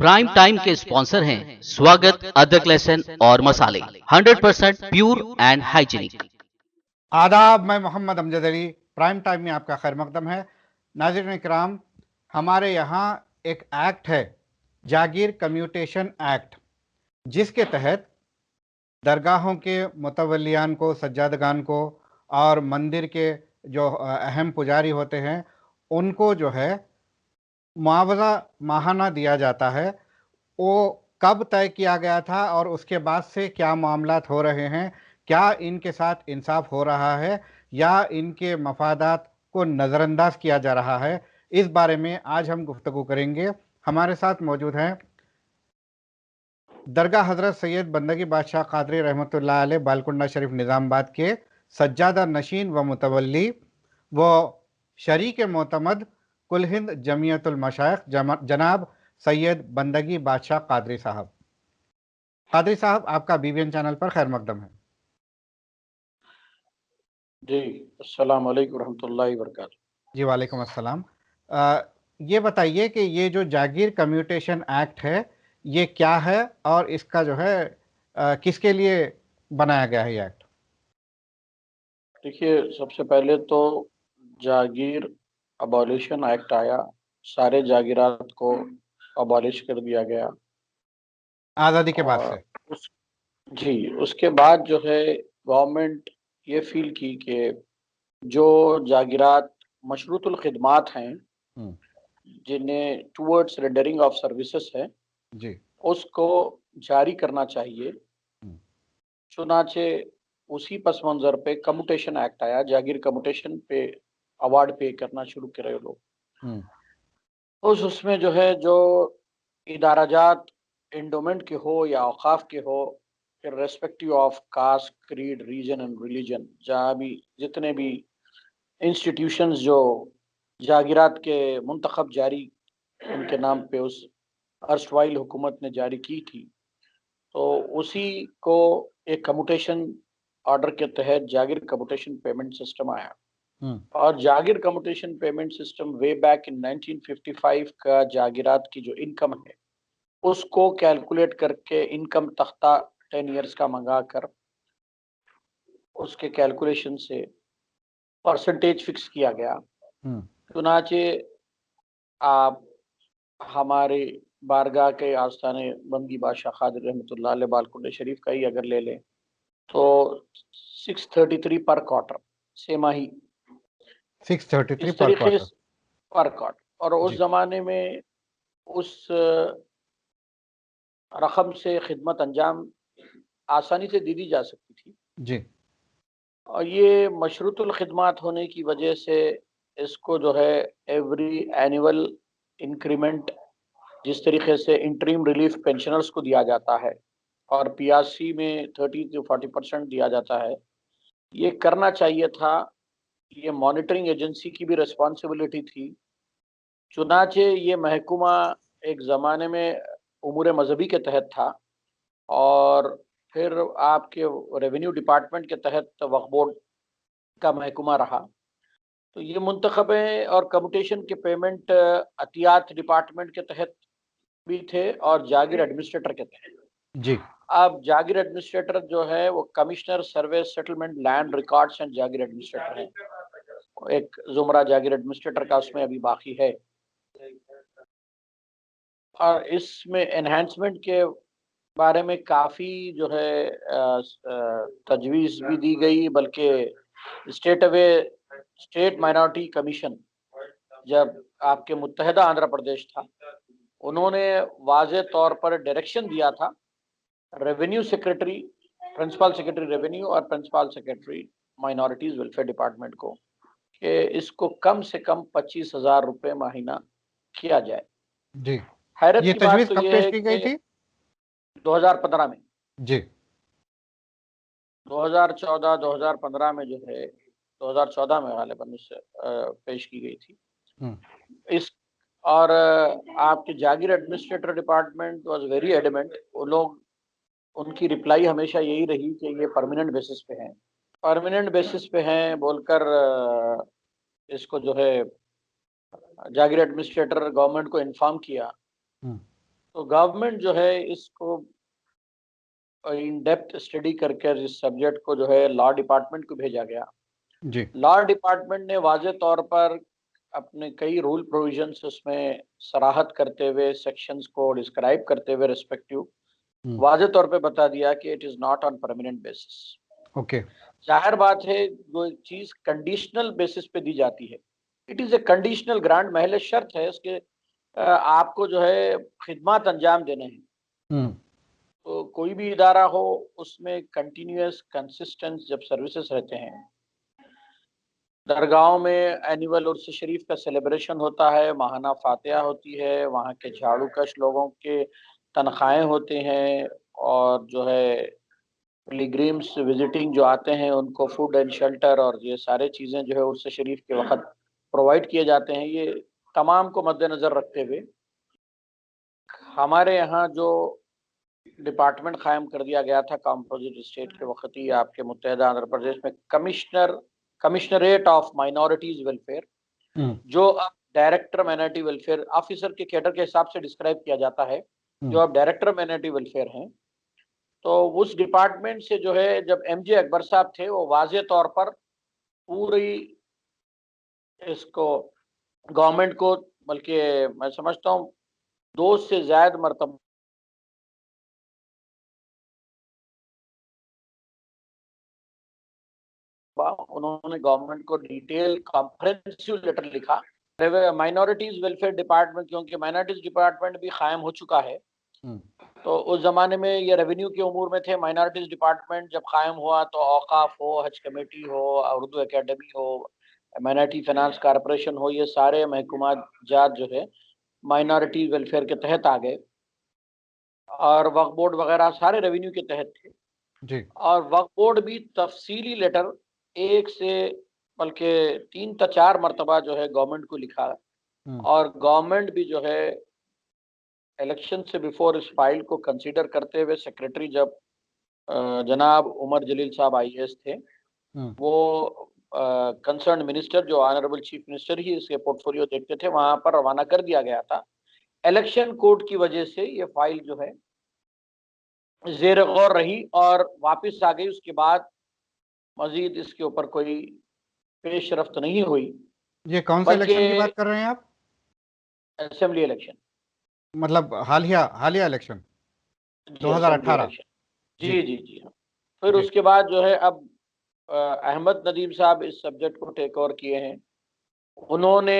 Prime time के sponsor हैं स्वागत, अदरक, लहसुन और मसाले, 100% प्योर एंड हाइजीनिक। आदाब, मैं मोहम्मद अमजद अली। प्राइम टाइम में आपका खैर मकदम है। नाज़रीन इकराम, हमारे यहाँ एक एक्ट है, जागीर कम्यूटेशन एक्ट, जिसके तहत दरगाहों के मुतवल्लियान को, सज्जादगान को और मंदिर के जो अहम पुजारी होते हैं उनको जो है मुआवजा माहाना दिया जाता है। वो कब तय किया गया था और उसके बाद से क्या मामलात हो रहे हैं, क्या इनके साथ इंसाफ हो रहा है या इनके मफादात को नज़रअंदाज किया जा रहा है, इस बारे में आज हम गुफ्तगू करेंगे। हमारे साथ मौजूद हैं दरगाह हज़रत सैयद बंदगी बादशाह कादरी रहमतुल्लाह अलैह बालकुंडा शरीफ निज़ामाबाद के सज्जादा नशीन व मुतवल्ली व शरीक मोतमद कुल हिंद जमीयतुल मशाइख जनाब सैयद बंदगी बादशाह कादरी साहब। कादरी साहब, आपका बीबीएन चैनल पर खैर मकदम है। जी, अस्सलाम वालेकुम रहमतुल्लाहि व बरकातहू। जी वालेकुम अस्सलाम। ये बताइए कि ये जो जागीर कम्यूटेशन एक्ट है ये क्या है और इसका जो है किसके लिए बनाया गया है ये एक्ट? देखिए, सबसे पहले तो जागीर अबॉलिशन एक्ट आया, सारे जागीरात को अबॉलिश कर दिया गया। आज़ादी के बाद और से? उस जी, उसके बाद जो है गवर्नमेंट ये फील की कि जो जागीरात मशरूतुल खिदमात हैं, हम्म, जिन्हें टुवर्ड्स रेंडरिंग ऑफ सर्विसेज है, जी। उसको जारी करना चाहिए। हम्म, चुनाचे उसी पस मंज़र पे कम्यूटेशन एक्ट आया, जागीर कम्यूटेशन पे अवार्ड पे करना शुरू करे लोग। हम्म, उसमें जो है जो इदाराजात एंडोमेंट के हो या औकाफ के हो, irrespective of caste, creed, region and religion, जहाँ भी जितने भी इंस्टीट्यूशंस जो जागीरात के मुंतखब जारी उनके नाम पे उस अर्स्टवाइल हुकूमत ने जारी की थी, तो उसी को एक कम्यूटेशन ऑर्डर के तहत जागीर कम्यूटेशन पेमेंट सिस्टम आया। हम्म, और जागीर commutation payment system way back in 1955 का जागीरात की जो इनकम है उसको कैलकुलेट करके इनकम तख्ता 10 इयर्स का मंगा कर उसके कैलकुलेशन से परसेंटेज फिक्स किया गया। हम्म, चुनाचे आप हमारे बारगाह के आस्थाने बंदगी बादशाह कादिर रहमतुल्लाह अलैह बालकुंडे शरीफ का ही अगर ले लें तो 633 पर क्वार्टर सेमाही 633 इस पर तरीके क्वार्टर। से पर क्वार्टर। और उस जी। जमाने में उस रकम से खिदमत अंजाम आसानी से दी जा सकती थी। जी। और ये मशरूतुल खिदमात होने की वजह से इसको जो है एवरी एनुअल इंक्रीमेंट, जिस तरीके से इंटरिम रिलीफ पेंशनर्स को दिया जाता है और पीआरसी में 30 से 40% दिया जाता है, ये करना चाहिए था। ये मॉनिटरिंग एजेंसी की भी रिस्पॉन्सिबिलिटी थी। चुनाचे ये महकमा एक ज़माने में उमूर मजहबी के तहत था और फिर आपके रेवेन्यू डिपार्टमेंट के तहत वक्फ बोर्ड का महकमा रहा। तो ये मुंतखबे और कम्यूटेशन के पेमेंट अतियात डिपार्टमेंट के तहत भी थे और जागीर एडमिनिस्ट्रेटर के तहत। जी। अब जागीर एडमिनिस्ट्रेटर जो है वो commissioner survey settlement land records and Jagir administrator है। एक जुमरा जागीर एडमिनिस्ट्रेटर का उसमें अभी बाकी है। और इसमें एनहांसमेंट के बारे में काफ़ी जो है तजवीज़ भी दी गई, बल्कि स्टेट माइनॉरिटी कमीशन जब आपके मुत्तहदा आंध्र प्रदेश था, उन्होंने वाज़े तौर पर डायरेक्शन दिया था revenue secretary, principal secretary revenue और principal secretary minorities welfare department को कि इसको कम से कम 25,000 रुपये महीना किया जाए। जी। हैरत ये की बात तजवीज़ तो कब ये पेश है की गई कि थी? 2015 में, जी। 2014-2015 में जो है 2014 में गालिबन इससे पेश की गई थी। हम्म, इस और आपके जागीर administrator department was very adamant. वो लोग, उनकी रिप्लाई हमेशा यही रही कि ये परमानेंट बेसिस पे हैं, परमानेंट बेसिस पे हैं बोलकर इसको जो है जागीर एडमिनिस्ट्रेटर गवर्नमेंट को इन्फॉर्म किया। हम्म, तो गवर्नमेंट जो है इसको इन डेप्थ स्टडी करके इस सब्जेक्ट को जो है लॉ डिपार्टमेंट को भेजा गया। जी। लॉ डिपार्टमेंट ने वाज़े तौर पर अपने कई रूल प्रोविजंस उसमें सराहत करते हुए, सेक्शंस को डिस्क्राइब करते हुए रिस्पेक्टिव वाज़े तौर पे बता दिया कि it is not on permanent basis. Okay. ज़ाहिर बात है जो चीज़ कंडीशनल बेसिस पे दी जाती है, it is a conditional grant, महज शर्त है उसके आपको जो है खिदमत अंजाम देने हैं। हम्म। तो कोई भी इदारा हो उसमें कंटिन्यूअस कंसिस्टेंट जब सर्विसेज रहते हैं, दरगाहों में एनुअल उर्स शरीफ का सेलिब्रेशन होता है, माहाना फातिहा होती है, वहाँ के झाड़ू कश लोगों के तनख्वाहें होते हैं, और जो है पिलग्रिम्स विजिटिंग जो आते हैं उनको फूड एंड शेल्टर और ये सारे चीज़ें जो है उर्स शरीफ के वक्त प्रोवाइड किए जाते हैं। ये तमाम को मद्देनज़र रखते हुए हमारे यहाँ जो डिपार्टमेंट कायम कर दिया गया था कॉम्पोजिट स्टेट के वक्त ही आपके मुत्तहदा आंध्र प्रदेश में कमिश्नरेट ऑफ माइनॉरिटीज वेलफेयर, जो अब डायरेक्टर माइनॉरिटी वेलफेयर ऑफिसर के कैडर के हिसाब से डिस्क्राइब किया जाता है, जो अब डायरेक्टर माइनॉरिटी वेलफेयर हैं। तो उस डिपार्टमेंट से जो है जब एमजे अकबर साहब थे वो वाज़े तौर पर पूरी इसको गवर्नमेंट को, बल्कि मैं समझता हूँ 2 से ज़्यादा मरतबा उन्होंने गवर्नमेंट को डिटेल कॉम्प्रिहेंसिव लेटर लिखा। माइनॉरिटीज वेलफेयर डिपार्टमेंट, क्योंकि माइनॉरिटीज डिपार्टमेंट भी कायम हो चुका है, तो उस जमाने में ये रेवेन्यू के उमूर में थे। माइनॉरिटीज डिपार्टमेंट जब कायम हुआ तो औकाफ हो, हज कमेटी हो, उर्दू एकेडमी हो, माइनॉरिटी फाइनेंस कॉरपोरेशन हो, ये सारे महकूमात जात जो है माइनॉरिटी वेलफेयर के तहत आ गए, और वक्फ बोर्ड वगैरह सारे रेवेन्यू के तहत थे जी। और वक्फ बोर्ड भी तफसीली लेटर 1 से बल्कि 3 या 4 मरतबा जो है गवर्नमेंट को लिखा, और गवर्नमेंट भी जो है इलेक्शन से बिफोर इस फाइल को कंसीडर करते हुए सेक्रेटरी जब जनाब उमर जलील साहब IAS थे, वो कंसर्न मिनिस्टर जो ऑनरेबल चीफ मिनिस्टर ही इसके पोर्टफोलियो देखते थे, वहां पर रवाना कर दिया गया था। इलेक्शन कोड की वजह से ये फाइल जो है जेर गौर रही और वापस आ गई। उसके बाद मजीद इसके ऊपर कोई पेशरफ्त नहीं हुई। ये कौन से इलेक्शन की बात कर रहे हैं आप? असेंबली इलेक्शन, मतलब हालिया इलेक्शन 2018? जी जी जी हाँ। फिर उसके बाद जो है अब अहमद नदीम साहब इस सब्जेक्ट को टेक ओवर किए हैं। उन्होंने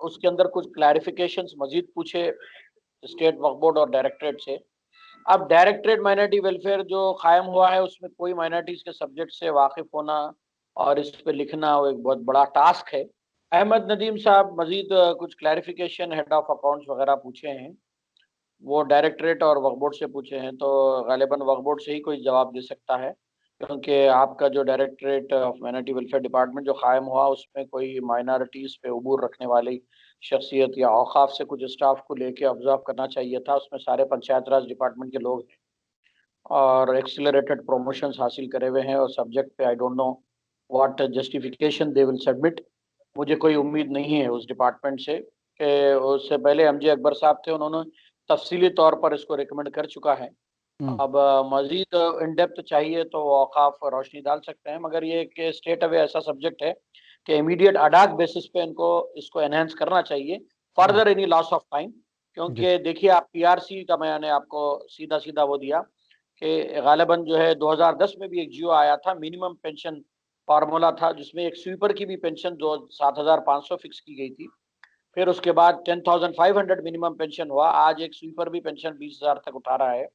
उसके अंदर कुछ क्लैरिफिकेशंस मजीद पूछे स्टेट वक्फ बोर्ड और डायरेक्टरेट से। अब डायरेक्टरेट माइनॉरिटी वेलफेयर जो कायम हुआ है उसमें कोई माइनॉरिटीज के सब्जेक्ट से वाकिफ होना और इस पे लिखना वो एक बहुत बड़ा टास्क है। अहमद नदीम साहब मजीद कुछ क्लैरिफिकेशन हेड ऑफ अकाउंट्स वगैरह पूछे हैं, वो डायरेक्टरेट और वक्फ बोर्ड से पूछे हैं, तो गालिबन वक्फ बोर्ड से ही कोई जवाब दे सकता है, क्योंकि आपका जो directorate of minority welfare department जो कायम हुआ उसमें कोई माइनॉरिटीज़ पे उबूर रखने वाली शख्सियत या औकाफ से कुछ स्टाफ को लेके ऑब्जर्व करना चाहिए था। उसमें सारे पंचायत राज डिपार्टमेंट के लोग हैं और एक्सीलरेटेड प्रमोशंस हासिल करे हुए हैं, और सब्जेक्ट पे I don't know what justification they will submit. मुझे कोई उम्मीद नहीं है उस डिपार्टमेंट से कि उससे पहले एमजे अकबर साहब थे, उन्होंने तफसीली तौर पर इसको रिकमेंड कर चुका है। अब मजीद इन डेप्थ चाहिए तो औकाफ रोशनी डाल सकते हैं, मगर ये कि स्टेट अवे ऐसा सब्जेक्ट है कि इमीडिएट अडाक बेसिस पे इनको इसको एनहेंस करना चाहिए further any loss of time. क्योंकि देखिए आप PRC का मैंने आपको सीधा सीधा वो दिया कि गालिबन जो है 2010 में भी एक जियो आया था, मिनिमम पेंशन फार्मूला था, जिसमें एक स्वीपर की भी पेंशन 7,500 फिक्स की गई थी। फिर उसके बाद 10,500 मिनिमम पेंशन हुआ। आज एक स्वीपर भी पेंशन 20,000 तक उठा रहा है।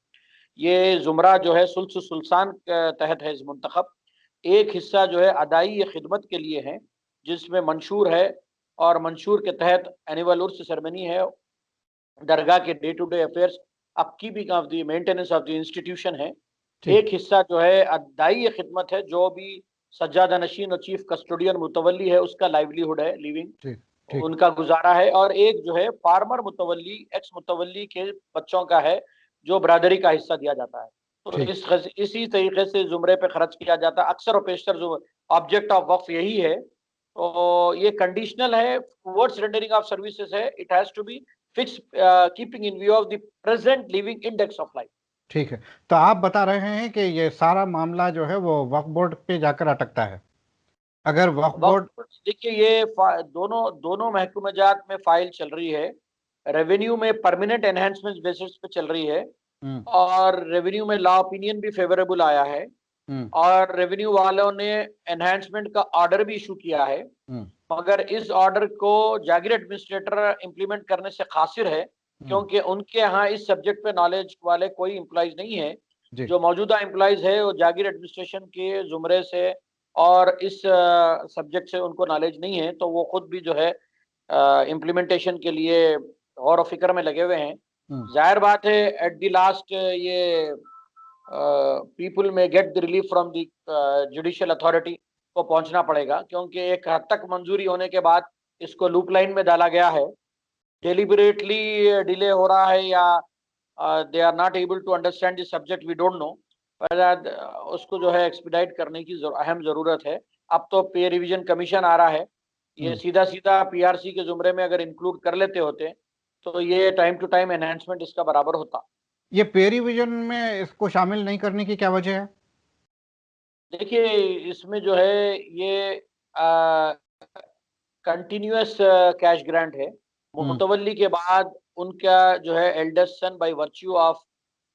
ये जुमरा जो है सुल्सान के तहत है मुंतखब। एक हिस्सा जो है अदाई खिदमत के लिए है, जिसमें मंशूर है, और मंशूर के तहत एनुअल उर्स सेरेमनी है, दरगाह के day to day affairs, upkeeping of the maintenance of the institution है। एक हिस्सा जो है अदाई खिदमत है, जो भी सज्जादा नशीन और चीफ कस्टोडियन मुतवली है उसका लाइवलीहुड है, लिविंग उनका गुजारा है। और एक जो है फार्मर मुतवली, एक्स मुतवली के बच्चों का है, जो बरादरी का हिस्सा दिया जाता है। तो इसी तरीके से जुमरे पे खर्च किया जाता है अक्सर और पेशतर। जो ऑब्जेक्ट ऑफ वक्फ यही है, तो ये कंडीशनल है, टुवर्ड्स रेंडरिंग ऑफ सर्विसेज है, it has to be fix keeping in view of the present living index of life. ठीक है, तो आप बता रहे हैं कि ये सारा मामला जो है वो वक्फ बोर्ड पे जाकर अटकता है। अगर वक्फ बोर्ड, देखिए ये दोनों महकमे जात में फाइल चल रही है, रेवेन्यू में परमानेंट एनहांसमेंट बेसिस पे चल रही है और रेवेन्यू में लॉ ओपिनियन भी फेवरेबल आया है और रेवेन्यू वालों ने एनहांसमेंट का ऑर्डर भी इशू किया है, मगर इस ऑर्डर को जागीर एडमिनिस्ट्रेटर इंप्लीमेंट करने से कासिर है क्योंकि उनके यहाँ इस सब्जेक्ट पे नॉलेज वाले कोई एम्प्लॉइज नहीं है। जो मौजूदा एम्प्लॉइज है वो जागीर एडमिनिस्ट्रेशन के जुमरे से और इस सब्जेक्ट से उनको नॉलेज नहीं है, तो वो खुद भी जो है इम्प्लीमेंटेशन के लिए गौर व फिक्र में लगे हुए हैं। जाहिर बात है एट द लास्ट ये पीपल में get the relief from the judicial authority को पहुंचना पड़ेगा क्योंकि एक हद तक मंजूरी होने के बाद इसको लूप लाइन में डाला गया है। डेलिबरेटली डिले हो रहा है या they are not able to understand this subject, we don't know, उसको जो है एक्सपीडाइट करने की अहम जरूरत है। अब तो पे रिवीजन कमीशन आ रहा है, ये सीधा सीधा पीआरसी के जुमरे में अगर इंक्लूड कर लेते होते तो ये टाइम टू टाइम एनहांसमेंट इसका बराबर होता। ये पे रिवीजन में इसको शामिल नहीं करने की क्या वजह है? देखिए इसमें जो है ये कंटिन्यूअस कैश ग्रांट है, मुतवल्ली के बाद उनका जो है eldest son by virtue of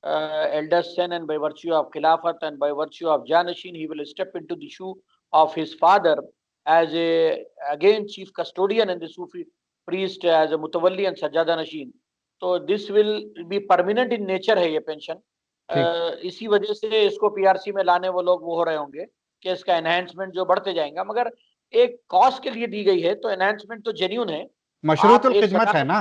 eldest son and by virtue of khilafat and by virtue of janashin he will step into the shoe of his father as a again chief custodian and the Sufi priest as a mutawalli and sajjada nashin. So this will be permanent in nature है ये pension. इसी वजह से इसको PRC में लाने वो लोग वो हो रहे होंगे कि इसका एनहांसमेंट जो बढ़ते जाएगा, मगर एक कॉस्ट के लिए दी गई है तो एनहांसमेंट तो जेन्युइन है, मशरूतुल खिदमत है ना।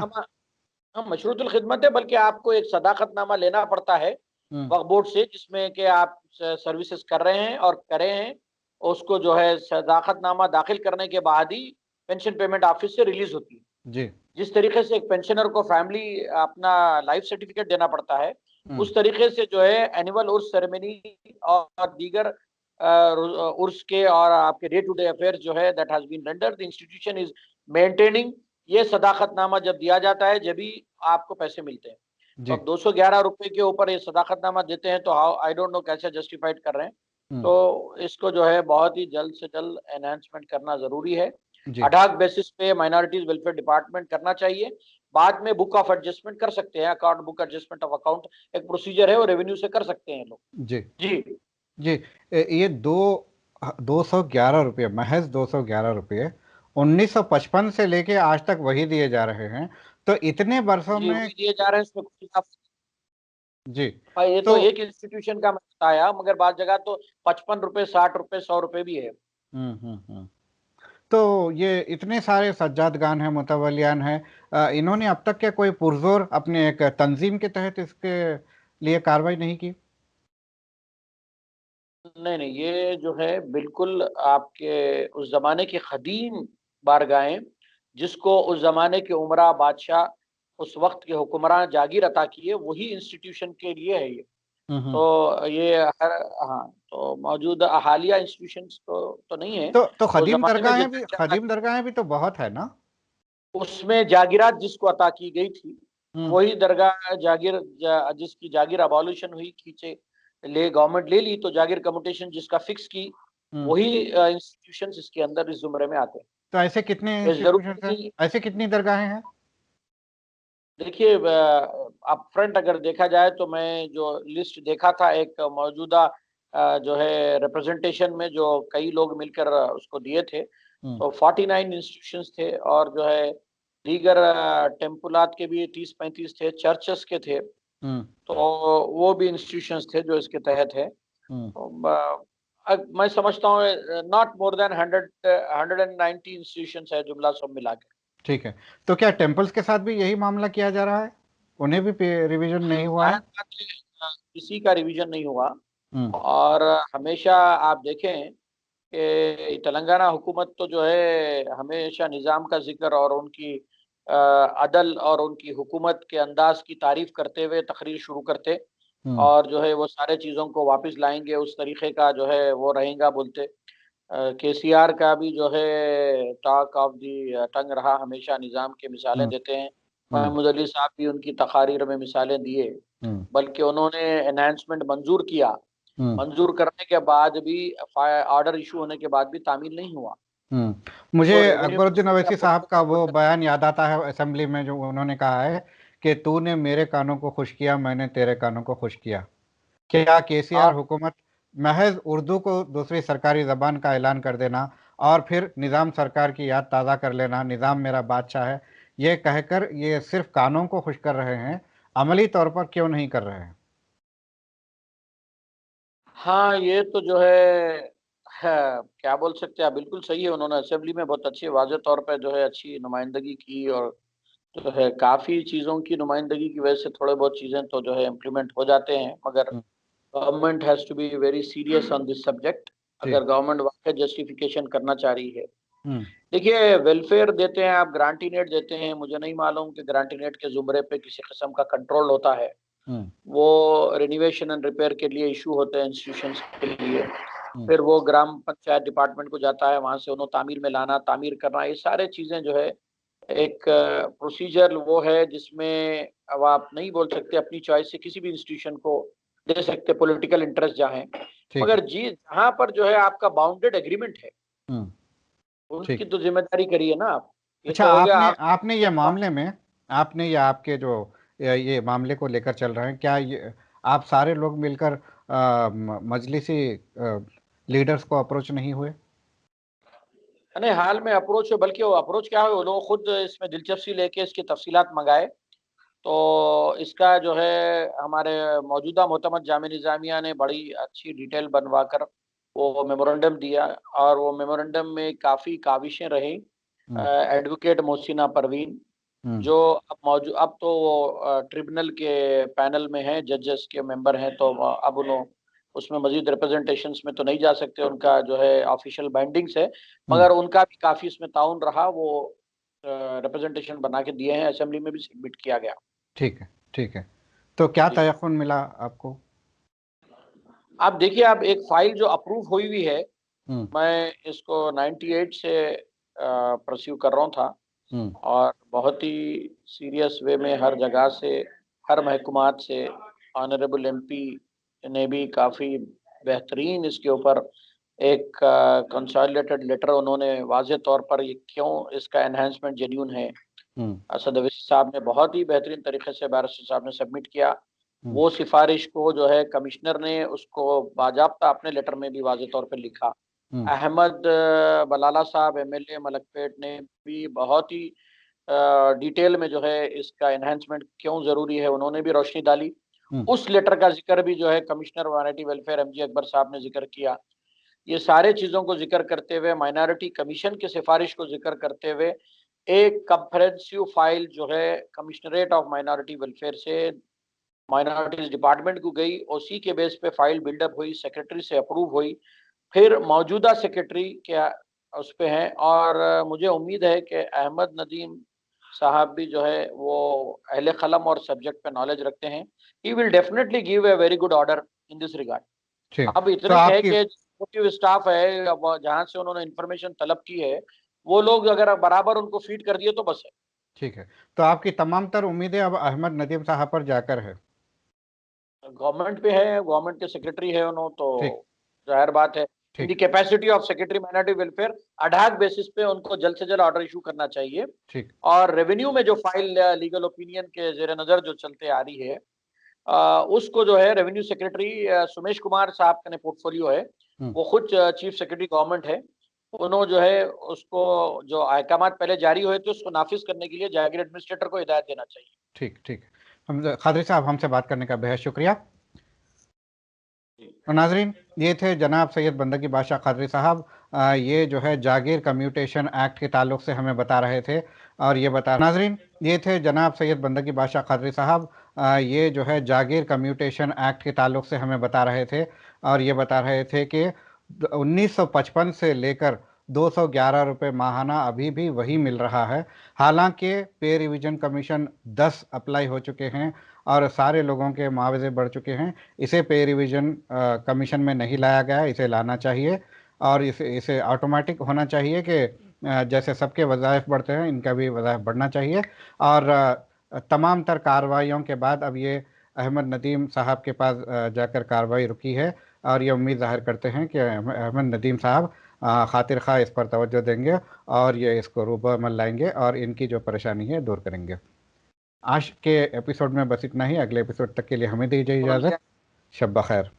हाँ मशरूतुल खिदमत है, बल्कि आपको एक सदाकतनामा लेना पड़ता है वक्फ बोर्ड से जिसमें कि आप सर्विसेज कर रहे हैं और करे हैं, उसको जो है सदाकतनामा दाखिल करने के बाद ही पेंशन पेमेंट ऑफिस से रिलीज होती है जी। जिस तरीके से एक पेंशनर को फैमिली अपना लाइफ सर्टिफिकेट देना पड़ता है उस तरीके से जो है एनुअल उर्स सेरेमनी और दीगर उर्स के और आपके डे टू डे अफेयर जो है that has been rendered the institution is maintaining, ये सदाकतनामा जब दिया जाता है जब भी आपको पैसे मिलते हैं। तो 211 रुपए के ऊपर ये सदाकतनामा देते हैं तो हाउ आई डोंट नो कैसे जस्टिफाइड कर रहे हैं, तो इसको जो है बहुत ही जल्द से जल्द एनहांसमेंट करना जरूरी है। अडाक बेसिस पे माइनॉरिटीज वेलफेयर डिपार्टमेंट करना चाहिए, बाद में बुक ऑफ एडजस्टमेंट कर सकते हैं, account book adjustment of account एक प्रोसीजर है वो रेवेन्यू से कर सकते हैं लोग। जी जी जी ये 211 रुपये, महज 211 रुपये 1955 से लेके आज तक वही दिए जा रहे हैं, तो इतने वर्षों में दिए जा रहे हैं इसमें कुछ जी भाई ये तो एक इंस्टीट्यूशन का बताया, मगर बाद जगह तो 55 रुपए 60 रुपए 100 रुपए भी है। तो ये इतने सारे सज्जादगान हैं, मुतवलियान हैं, इन्होंने अब तक क्या कोई पुरजोर अपने एक तंजीम के तहत इसके लिए कार्रवाई नहीं की? नहीं, ये जो है बिल्कुल आपके उस जमाने की खदीम बारगाहें जिसको उस जमाने के उमरा बादशाह उस वक्त के हुक्मरान जागीर अता किए, वही इंस्टीट्यूशन के लिए है ये। तो ये हर तो मौजूदा हालिया इंस्टीट्यूशन तो नहीं है। तो खदीम दरगाहें भी तो बहुत है ना। उसमें जागीरात जिसको अता की गई थी वही दरगाह जागीर जिसकी जागीर अबॉलिशन हुई, खींचे ले गवर्नमेंट ले ली, तो जागीर कम्यूटेशन जिसका फिक्स की वही इंस्टीट्यूशंस इसके अंदर इस जुमरे में आते हैं। तो ऐसे कितनी दरगाहें हैं? देखिए अप फ्रंट अगर देखा जाए तो मैं जो लिस्ट देखा था एक मौजूदा जो है रिप्रेजेंटेशन में जो कई लोग मिलकर उसको दिए थे, तो 49 इंस्टीट्यूशंस थे और जो है दीगर टेम्पुलात के भी 30-35 थे, चर्चेस के थे, तो वो भी इंस्टीट्यूशंस थे जो इसके तहत है। तो मैं समझता हूँ नॉट मोर देन 190 इंस्टीट्यूशंस है जुमला सब मिला के। ठीक है, तो क्या टेम्पल्स के साथ भी यही मामला किया जा रहा है? उन्हें भी रिवीजन नहीं हुआ है? किसी का रिवीजन नहीं हुआ और हमेशा आप देखें कि तेलंगाना हुकूमत तो जो है हमेशा निज़ाम का जिक्र और उनकी अदल और उनकी हुकूमत के अंदाज की तारीफ करते हुए तकरीर शुरू करते और जो है वो सारे चीज़ों को वापस लाएंगे उस तरीके का जो है वो रहेगा बोलते। केसीआर का भी जो है टॉक ऑफ दी टंग रहा, हमेशा निज़ाम के मिसालें देते हैं महमूद अली साहब भी उनकी तकारीर में मिसालें दिए, बल्कि उन्होंने एनहांसमेंट मंजूर किया, मंजूर करने के बाद भी ऑर्डर इशू होने के बाद भी तामील नहीं हुआ। मुझे तो रेवेन्यू अकबरुद्दीन अवैसी साहब का वो मिनिस्टर बयान याद आता है असेंबली में, जो उन्होंने कहा है कि तूने मेरे कानों को खुश किया, मैंने तेरे कानों को खुश किया। क्या केसीआर हुकूमत महज उर्दू को दूसरी सरकारी ज़बान का ऐलान कर देना और फिर निज़ाम सरकार की याद ताज़ा कर लेना, निज़ाम मेरा बादशाह है, ये कहकर ये सिर्फ कानों को खुश कर रहे हैं, अमली तौर पर क्यों नहीं कर रहे हैं? हाँ, ये तो जो है क्या बोल सकते हैं, बिल्कुल सही है। उन्होंने असेंबली में बहुत अच्छे वाज़ेह तौर पे जो है अच्छी नुमाइंदगी की, और जो है काफ़ी चीज़ों की नुमाइंदगी की वजह से थोड़े बहुत चीज़ें तो जो है इम्प्लीमेंट हो जाते हैं, मगर government has to be very serious on this subject. अगर गवर्नमेंट वाकई जस्टिफिकेशन करना चाह रही है, देखिए वेलफेयर देते हैं आप, ग्रांटीनेट देते हैं, मुझे नहीं मालूम कि ग्रांटीनेट के ज़ुमरे पे किसी किस्म का कंट्रोल होता है। वो रिनोवेशन एंड रिपेयर के लिए इशू होते हैं इंस्टीट्यूशंस के लिए, फिर वो ग्राम पंचायत डिपार्टमेंट को जाता है, वहाँ से उन्हें तामीर में लाना, तामीर करना, ये सारे चीज़ें जो है एक प्रोसीजर वो है जिसमें अब आप नहीं बोल सकते अपनी चॉइस से किसी भी इंस्टीट्यूशन को दे सकते, पॉलिटिकल इंटरेस्ट जहाँ है, मगर जी जहाँ पर जो है आपका बाउंडेड एग्रीमेंट है उनकी तो जिम्मेदारी करिए ना आप। अच्छा, तो हो गया आपने ये मामले में, आपने ये आपके जो ये मामले को लेकर चल रहे हैं, क्या ये आप सारे लोग मिलकर मजलिसी लीडर्स को अप्रोच नहीं हुए? नहीं, हाल में अप्रोच है, बल्कि वो अप्रोच क्या है, वो लोग खुद इसमें दिलचस्पी लेके इसकी तफसीलात मंगाए। तो इसका जो है हमारे मौजूदा मोहतमद जामिया निज़ामिया ने बड़ी अच्छी डिटेल बनवा कर वो मेमोरेंडम दिया, और वो मेमोरेंडम में काफ़ी काविशें रही। एडवोकेट मोहसिना परवीन जो अब तो वो ट्रिब्यूनल के पैनल में हैं, जजेस के मेंबर हैं, तो अब उन्होंने उसमें मजीद रिप्रेजेंटेशंस में तो नहीं जा सकते, उनका जो है ऑफिशियल बाइंडिंग्स है, मगर उनका भी काफ़ी इसमें ताउन रहा। वो रिप्रेजेंटेशन बना के दिए हैं, असेंबली में भी सबमिट किया गया। ठीक है, ठीक है। तो क्या तयक़ुन मिला आपको? आप देखिए, आप एक फाइल जो अप्रूव हुई है, मैं इसको 98 से परस्यू कर रहा था, और बहुत ही सीरियस वे में हर जगह से, हर महकमात से, ऑनरेबल एमपी ने भी काफ़ी बेहतरीन इसके ऊपर एक कंसोलिडेटेड लेटर उन्होंने वाज़े तौर पर ये क्यों इसका एनहांसमेंट जेन्युइन है, असद अवैसी साहब ने बहुत ही बेहतरीन तरीके से बैरिस्टर साहब ने सबमिट किया। वो सिफारिश को जो है कमिश्नर ने उसको बाजाब्ता अपने लेटर में भी वाज़े तौर पर लिखा। अहमद बलाला साहब एमएलए मलकपेट ने भी बहुत ही डिटेल में जो है इसका एनहांसमेंट क्यों ज़रूरी है उन्होंने भी रोशनी डाली। उस लेटर का जिक्र भी जो है commissioner minority welfare MG Akbar साहब ने जिक्र किया। ये सारे चीज़ों को जिक्र करते हुए, माइनॉरिटी कमीशन की सिफारिश को जिक्र करते हुए, एक कंप्रेहेंसिव फाइल जो है कमिश्नरेट ऑफ माइनॉरिटी वेलफेयर से माइनॉरिटीज डिपार्टमेंट को गई, उसी के बेस पे फाइल बिल्डअप हुई, सेक्रेटरी से अप्रूव हुई, फिर मौजूदा सेक्रेटरी क्या उस पे हैं, और मुझे उम्मीद है कि अहमद नदीम साहब भी जो है वो अहले कलम और सब्जेक्ट पे नॉलेज रखते हैं। He will definitely give a very good order in this regard. अब इतना है कि एग्जीक्यूटिव स्टाफ है, जहाँ से उन्होंने इंफॉर्मेशन तलब की है, वो लोग अगर बराबर उनको फीड कर दिए तो बस है। ठीक है, तो आपकी तमाम तर उम्मीदें अब अहमद नदीम साहब पर जाकर है? गवर्नमेंट पे है, गवर्नमेंट के सेक्रेटरी है उन्होंने, तो जाहिर बात है in the capacity of secretary minority welfare ad hoc basis पे उनको जल्द से जल्द ऑर्डर इशू करना चाहिए। ठीक। और रेवेन्यू में जो फाइल लीगल ओपिनियन के जेर नज़र जो चलते आ रही है, उसको जो है रेवेन्यू सेक्रेटरी सुमेश कुमार साहब का पोर्टफोलियो है, वो खुद चीफ सेक्रेटरी गवर्नमेंट है, उन्होंने जो है उसको जो अहकामात पहले जारी हुए थे उसको नाफिज करने के लिए जागीर एडमिनिस्ट्रेटर को हिदायत देना चाहिए। ठीक ठीक। खादरी साहब, हमसे बात करने का बेहद शुक्रिया। तो नाजरीन, ये थे जनाब सैयद बंदगी बादशाह खादरी साहब। ये जो है जागीर कम्यूटेशन एक्ट के ताल्लुक से हमें बता रहे थे, और ये नाजरीन, ये थे जनाब सैयद बंदगी बादशाह खादरी साहब। ये जो है जागीर कम्यूटेशन एक्ट के ताल्लुक से हमें बता रहे थे, और ये बता रहे थे कि 1955 से लेकर 211 रुपये माहाना अभी भी वही मिल रहा है। हालांकि पे रिवीजन कमीशन 10 अप्लाई हो चुके हैं और सारे लोगों के मुआवजे बढ़ चुके हैं। इसे पे रिवीजन कमीशन में नहीं लाया गया, इसे लाना चाहिए, और इसे ऑटोमेटिक होना चाहिए कि जैसे सबके वज़ाइफ बढ़ते हैं इनका भी वज़ाइफ बढ़ना चाहिए। और तमाम तर कार्रवाइयों के बाद अब ये अहमद नदीम साहब के पास जाकर कार्रवाई रुकी है और ये उम्मीद जाहिर करते हैं कि अहमद नदीम साहब खातिर खा इस पर तवज्जो देंगे और ये इसको रूबअमल लाएंगे और इनकी जो परेशानी है दूर करेंगे। आज के एपिसोड में बस इतना ही। अगले एपिसोड तक के लिए हमें दीजिए इजाज़त। शब बखैर।